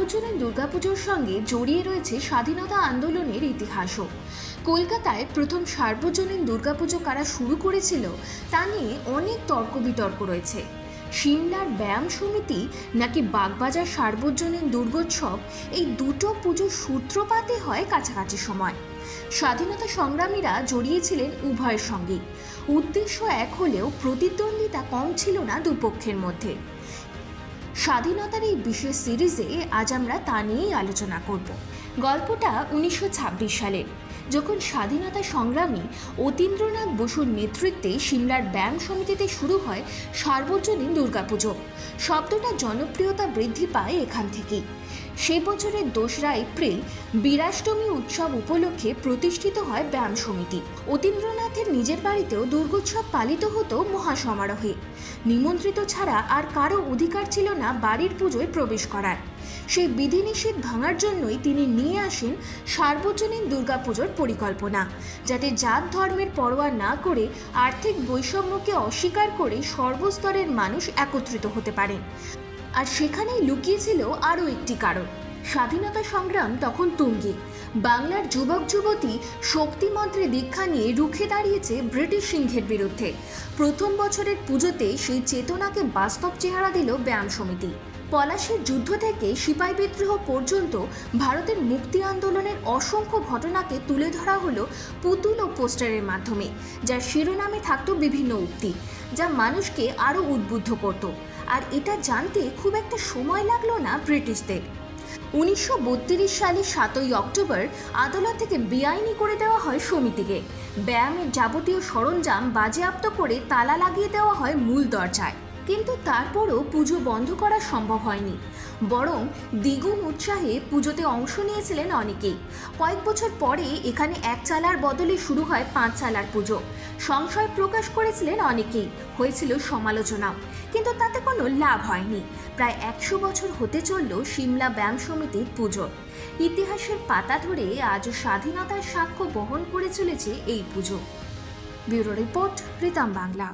সার্বজনীন দুর্গাপুজোর সঙ্গে জড়িয়ে রয়েছে স্বাধীনতা আন্দোলনের ইতিহাসও। কলকাতায় প্রথম সার্বজনীন দুর্গাপুজো কারা শুরু করেছিল তা নিয়ে অনেক তর্ক বিতর্ক রয়েছে। সিমলার ব্যায়াম সমিতি নাকি বাগবাজার সার্বজনীন দুর্গোৎসব, এই দুটো পুজোর সূত্রপাতই হয় কাছাকাছি সময়। স্বাধীনতা সংগ্রামীরা জড়িয়েছিলেন উভয়ের সঙ্গেই। উদ্দেশ্য এক হলেও প্রতিদ্বন্দ্বিতা কম ছিল না দুপক্ষের মধ্যে। স্বাধীনতার এই বিশেষ সিরিজে আজ আমরা তা নিয়েই আলোচনা করব। গল্পটা 1926 সালের, যখন স্বাধীনতা সংগ্রামী অতীন্দ্রনাথ বসুর নেতৃত্বে সিমলার ব্যায়াম সমিতিতে শুরু হয় সার্বজনীন দুর্গাপুজো। শব্দটা জনপ্রিয়তা বৃদ্ধি পায় এখান থেকেই। সে বছরের 2রা এপ্রিল বীরাষ্টমী উৎসব উপলক্ষে প্রতিষ্ঠিত হয় ব্যায়াম সমিতি। অতীন্দ্রনাথের নিজের বাড়িতেও দুর্গোৎসব পালিত হতো মহাসমারোহে। নিমন্ত্রিত ছাড়া আর কারো অধিকার ছিল না বাড়ির পুজোয় প্রবেশ করার। সেই বিধিনিষেধ ভাঙার জন্যই তিনি নিয়ে আসেন সার্বজনীন দুর্গাপুজোর পরিকল্পনা, যাতে জাত ধর্মের পরোয়া না করে আর্থিক বৈষম্যকে অস্বীকার করে সর্বস্তরের মানুষ একত্রিত হতে পারেন। আর সেখানেই লুকিয়েছিল আরও একটি কারণ। স্বাধীনতা সংগ্রাম তখন তুঙ্গে। বাংলার যুবক যুবতী শক্তিমন্ত্রে দীক্ষা নিয়ে রুখে দাঁড়িয়েছে ব্রিটিশ সিংহের বিরুদ্ধে। প্রথম বছরের পুজোতে সেই চেতনাকে বাস্তব চেহারা দিল ব্যায়াম সমিতি। পলাশীর যুদ্ধ থেকে সিপাহী বিদ্রোহ পর্যন্ত ভারতের মুক্তি আন্দোলনের অসংখ্য ঘটনাকে তুলে ধরা হলো পুতুল ও পোস্টারের মাধ্যমে, যার শিরোনামে থাকতো বিভিন্ন উক্তি, যা মানুষকে আরও উদ্বুদ্ধ করত। আর এটা জানতে খুব একটা সময় লাগলো না ব্রিটিশদের। 1932 সালের 7ই অক্টোবর আদালত থেকে বেআইনি করে দেওয়া হয় সমিতিকে। ব্যায়ামের যাবতীয় সরঞ্জাম বাজেয়াপ্ত করে তালা লাগিয়ে দেওয়া হয় মূল দরজায়। কিন্তু তারপরও পুজো বন্ধ করা সম্ভব হয়নি, বরং দ্বিগুণ উৎসাহে পুজোতে অংশ নিয়েছিলেন অনেকেই। কয়েক বছর পরে এখানে 1 চালার বদলে শুরু হয় 5 চালার পুজো। সংশয় প্রকাশ করেছিলেন অনেকেই, হয়েছিল সমালোচনাও, কিন্তু তাতে কোনো লাভ হয়নি। প্রায় 100 বছর হতে চলল সিমলা ব্যায়াম সমিতির পুজো। ইতিহাসের পাতা ধরে আজও স্বাধীনতার সাক্ষ্য বহন করে চলেছে এই পুজো। Bureau report, Ritam Bangla.